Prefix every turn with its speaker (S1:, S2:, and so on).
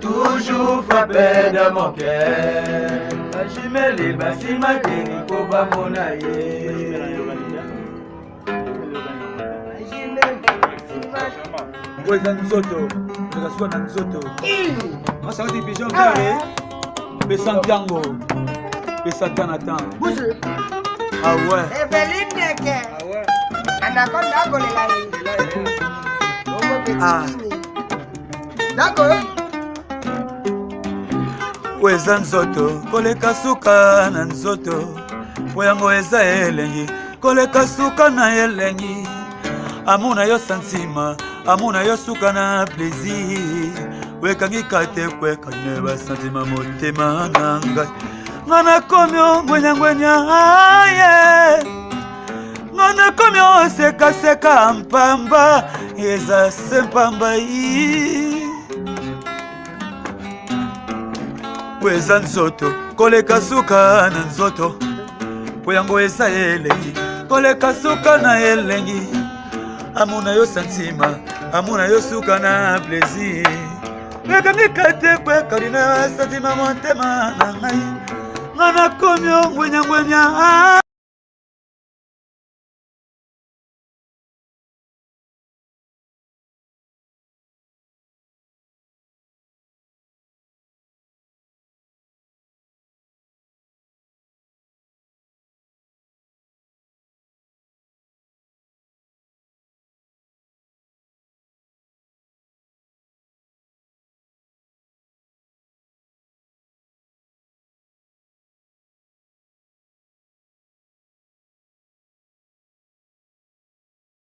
S1: toujours frappé de mon cœur. Jimeli basima keni koba monaye. Weza nzoto, tukasua na nzoto. Masa wati pigeon kare. Pesa tango. Pesa tanatan.
S2: Bouge.
S1: Ah ouais.
S2: Eveline ke.
S1: Ah ouais.
S2: Anakonda kolela yi. Ah. D'accord.
S1: Weza nzoto, koleka suka na nzoto. Weyango eza elengi, koleka suka na elengi. Amuna yo santima, amuna yo suka na plaisir. Wekangi kate kweka neba santima motema nanga. Ngana komyo ngwenya aye. Ngana komyo seka mpamba. Eza sempamba yi. Weza nzoto, koleka suka na nzoto. Weyango eza elengi, koleka suka na elengi. Amuna yo santima, amuna yo suka na plaisir. Wekangi kate kweka neba santima motema nanga. Ngana komyo ngwenya